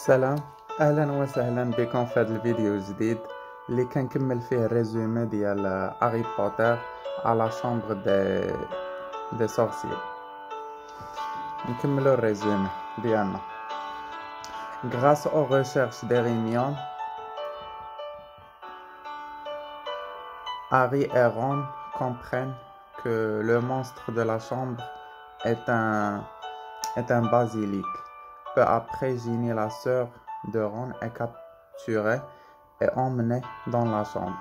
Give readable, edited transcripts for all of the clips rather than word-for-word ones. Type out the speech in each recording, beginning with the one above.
سلام، اهلا وسهلا بكم في هذا الفيديو الجديد اللي كنكمل فيه الريزومي ديال هاري بوتر على شامبر دي سورسيير. نكملو الريزومي ديالنا. Grâce aux recherches d'Hermione, Harry et Ron comprennent que le monstre de la chambre est un basilic. Peu après, Ginny, la sœur de Ron, est capturée et emmenée dans la chambre.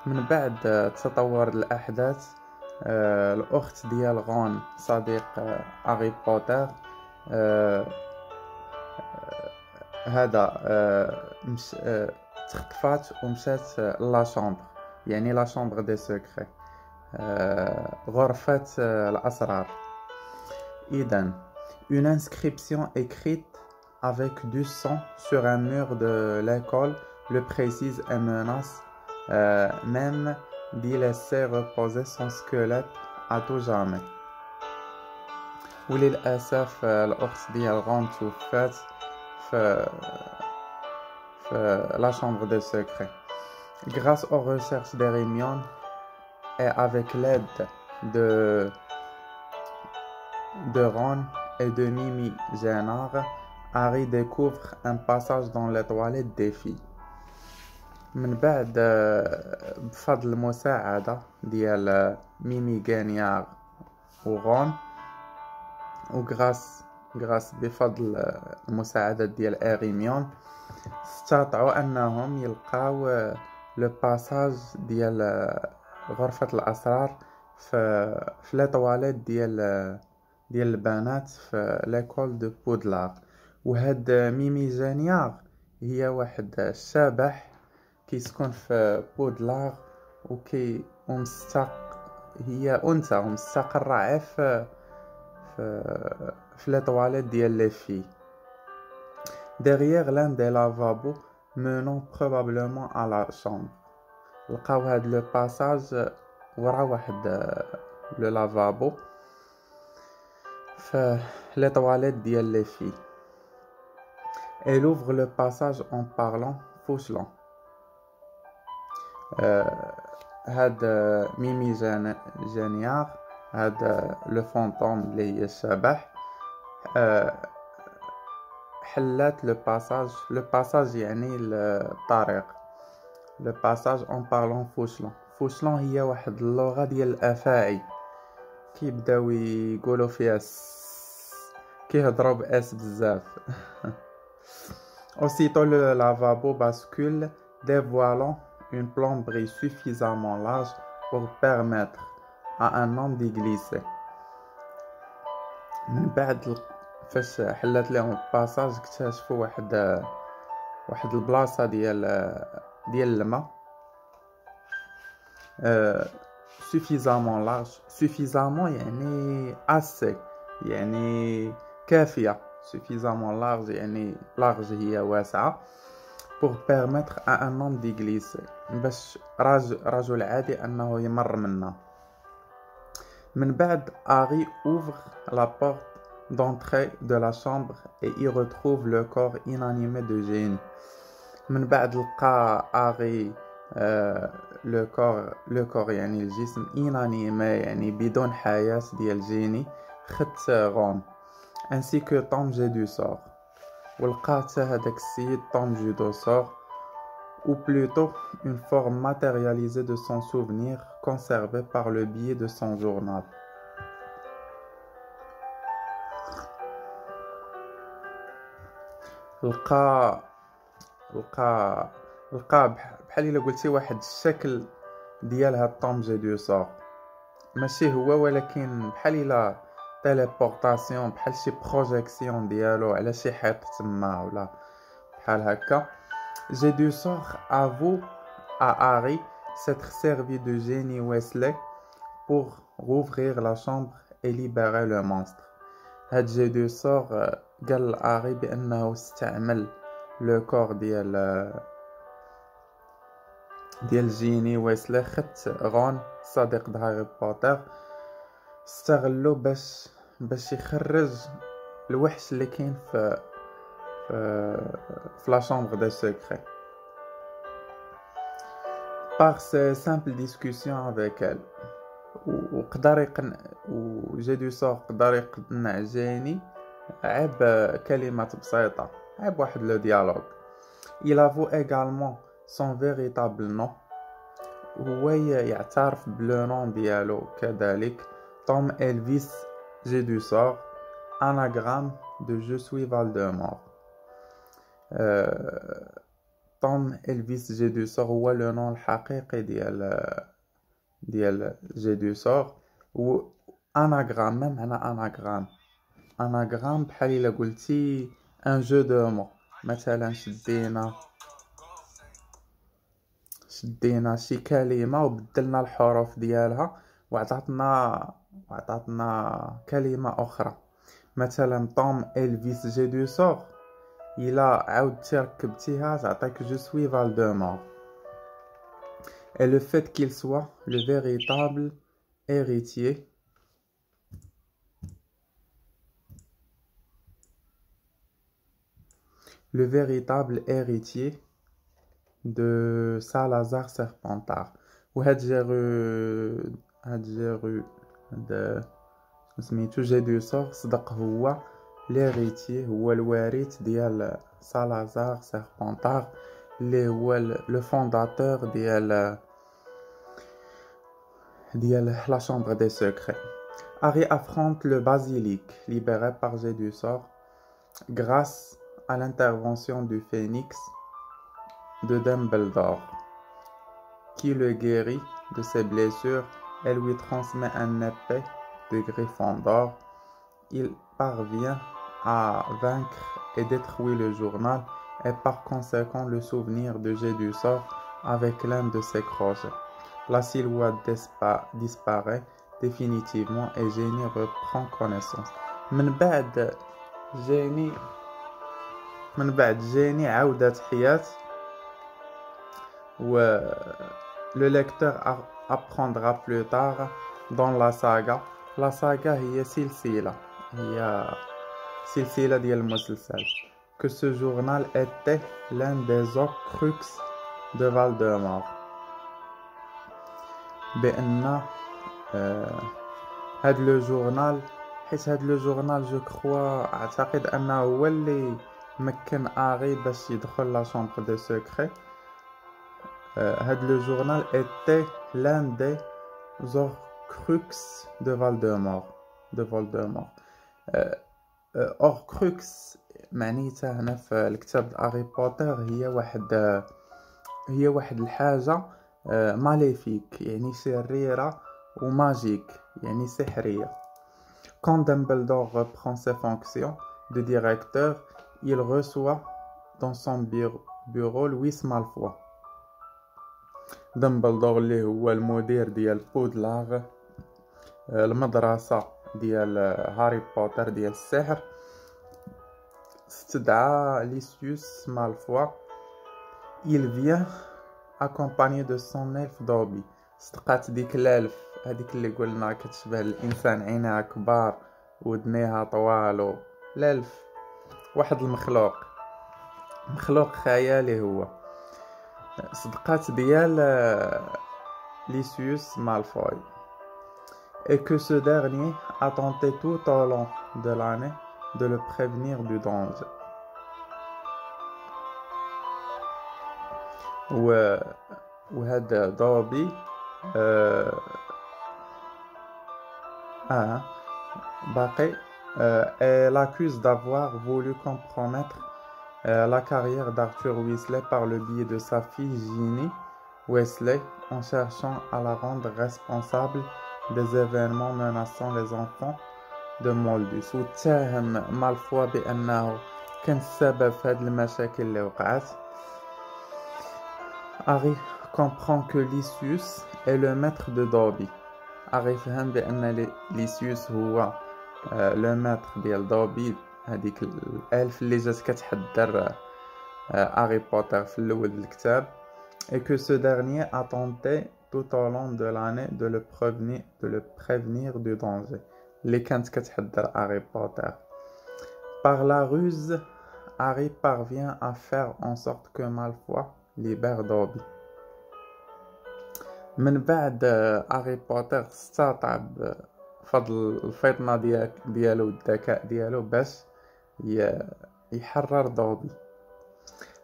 من بعد تطور الأحداث، الأخت ديال غون صديق هاري بوتر هذا تخطفات ومشات لا شامبر، يعني لا شامبر دي سكري، غرفة الأسرار. إذن une inscription écrite avec du sang sur un mur de l'école le précise et menace même d'y laisser reposer son squelette à tout jamais. وللأسف الأخت ديال غون توفات في la chambre des secrets. Grâce aux recherches d'Hermione et avec l'aide de Ron et de Mimi Génard, Harry découvre un passage dans les toilettes des filles. من بعد بفضل المساعدة ديال ميمي غانيار وغون وغراس بفضل المساعدة ديال إريميون، استطاعوا أنهم يلقاو لو باساج ديال غرفة الأسرار في لي طواليت ديال البنات في ليكول دو بودلار. وهاد ميمي جانيار هي واحد الشبح كيسكن في بودلار هي أنثى ومستقرة في لي طواليت ديال لي في. Derrière l'un des lavabos menant probablement à la chambre. لقاو هاد لو باساج ورا واحد لو لافابو في لي طواليت ديال لي في. Elle ouvre le passage en parlant Fauchelon. هاد ميمي جانيار، هاد لو فونتوم اللي هي الشبح، حلات لو باساج يعني الطريق. لو باساج en parlant Fauchelon. فوشلون هي واحد اللغة ديال الأفاعي، كيبداو يقولوا فيها كيهضروا بأس بزاف. Aussitôt le lavabo bascule, dévoilant une plomberie suffisamment large pour permettre à un homme d'y glisser. من بعد فاش حلات لهم الباساج اكتشفوا واحد البلاصة ديال الماء suffisamment large. suffisamment يعني assez، يعني كافية. suffisamment large يعني large هي واسعة. pour permettre à un homme d'y glisser، باش رجل عادي أنه يمر منها. من بعد Harry ouvre la porte d'entrée de la chambre et y retrouve le corps inanimé de Ginny. من بعد لقى هاري لو كور يعني الجسم inanimé يعني بدون حياة ديال جيني، خت غون ainsi que Tom Jedusor. ولقى حتى هداك السيد Tom Jedusor، ou plutôt une forme matérialisée de son souvenir conservé par le biais de son journal. لقى بحال الا قلتي واحد الشكل ديال هاد طوم جيدوسور، ماشي هو ولكن بحال الا تيليبورطاسيون، بحال شي بروجيكسيون ديالو على شي حيط تما ولا بحال هكا. Jedusor avoue à Harry s'être servi de Ginny Weasley pour rouvrir la chambre et libérer le monstre. هاد جيدوسور قال لهاري بأنه استعمل لو كور ديال جيني ويسلي، خت غون صديق هاري بوتر، استغلو باش يخرج الوحش اللي كاين في la chambre des secrets. Par ces simples discussions avec elle, جي دو سور قدر يقنع جاني عيب كلمات بسيطة، عيب واحد لو ديالوج. Il avoue également son véritable nom. هو يعترف بلو نون ديالو كذلك، توم إلفيس جي دو سور، anagramme de Je suis Voldemort. توم إلفيس جي دو سور هو لو نون الحقيقي ديال جي دو سور، و اناغرام معنى اناغرام بحال الا قلتي ان جو دو مو. مثلا شدينا شي كلمه وبدلنا الحروف ديالها وعطاتنا كلمه اخرى. مثلا طوم إلفيس جي دو سور الا عاودتي ركبتيها تعطيك جو سوي فالدمور. Et le fait qu'il soit le véritable héritier de Salazar Serpentard. وهاد جيرو سميتو جي دو سور صدق هو l'héritier، هو الوارث ديال سالازار سيربونتار اللي هو لو فونداتور ديال la chambre des secrets. Harry affronte le basilic libéré par Jet du sort grâce à l'intervention du phénix de Dumbledore qui le guérit de ses blessures et lui transmet un épée de Gryffondor. Il parvient à vaincre et détruire le journal et par conséquent le souvenir de Jet du sort avec l'un de ses crochets. La silhouette disparaît définitivement et Ginny reprend connaissance. من بعد جيني عودت حياة، و le lecteur apprendra plus tard dans la saga. La saga هي سلسلة ديال المسلسل que ce journal était l'un des Horcruxes de Voldemort. بأن هاد لو جورنال، حيت هاد لو جورنال جو كخوا اعتقد انه هو اللي مكن آغي باش يدخل لا شامبر دو سكري. هاد لو جورنال était l'un des Horcruxes de Voldemort. Horcrux معنيتها هنا في الكتاب هاري بوتر هي واحد الحاجة ماليفيك، يعني شريرة، وماجيك يعني سحرية. Quand Dumbledore reprend ses fonctions de directeur, il reçoit dans son bureau Louis Malfoy. دمبلدور اللي هو المدير ديال بودلاغ، المدرسة ديال هاري بوتر ديال السحر، استدعى ليسيوس مالفوي. Il vient accompagné de son elfe Dobby. صدقات ديك الالف هذيك اللي قلنا كتشبه الانسان، عينها كبار ودنيها طوال، الالف واحد مخلوق خيالي، هو صدقات ديال ليسيوس مالفوي. Et que ce dernier a tenté tout au long de l'année de le prévenir du danger. وهذا دوبي باقي elle accuse d'avoir voulu compromettre la carrière d'Arthur Weasley par le biais de sa fille Ginny Weasley en cherchant à la rendre responsable des événements menaçant les enfants de Moldus. واتهم مالفوي بأنه كان السبب في هذه المشاكل اللي وقعت. Harry comprend que Lucius est le maître de Dobby. Harry فهم بأن Lucius هو le maître ديال Dobby، هذيك الألف اللي جات كتحذر هاري بوتر في الأول الكتاب. Et que ce dernier a tenté tout au long de l'année de le prévenir du danger اللي كانت كتحذر هاري بوتر. Par la ruse Harry parvient à faire en sorte que Malfoy libère Dobby. من بعد هاري بوتر استطعب فضل الفطنة ديالو والذكاء ديالو باش يحرر دوبي.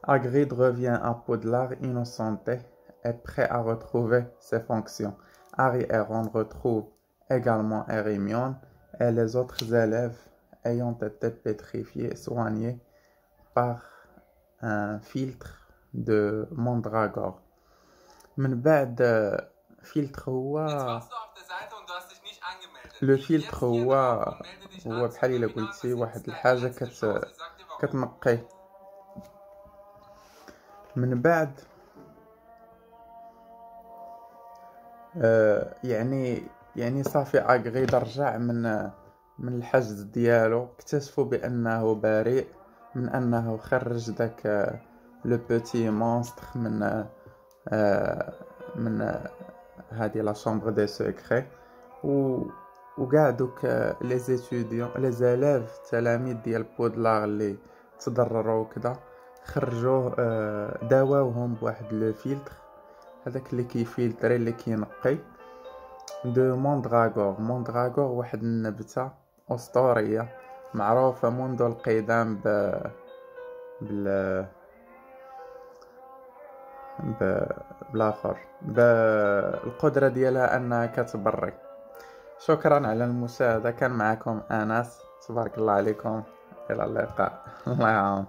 Hagrid revient à Poudlard innocenté et prêt à retrouver ses fonctions. Harry et Ron retrouvent également Hermione et les autres élèves ayant été pétrifiés et soignés par un filtre de Mandragore. من بعد فلتر لو فلتر هو بحال الا قلتي واحد الحاجه كتنقيه. من بعد يعني صافي اغريد رجع من الحجز ديالو. اكتشفوا بانه بريء من انه خرج داك لو بوتي مونستر من هذه لا شامبر دي سيكري. وكاع دوك لي زيتوديون لي زاليف التلاميذ ديال بودلار اللي تضرروا وكذا خرجوه داواوهم بواحد لو فلتر هذاك اللي كيفلتري اللي كينقي دو موندراغور واحد النبته اسطوريه معروفه منذ القدم بالاخر بالقدره ديالها انها كتبري. شكرا على المشاهده. كان معكم انس، تبارك الله عليكم، الى اللقاء. الله يعاون.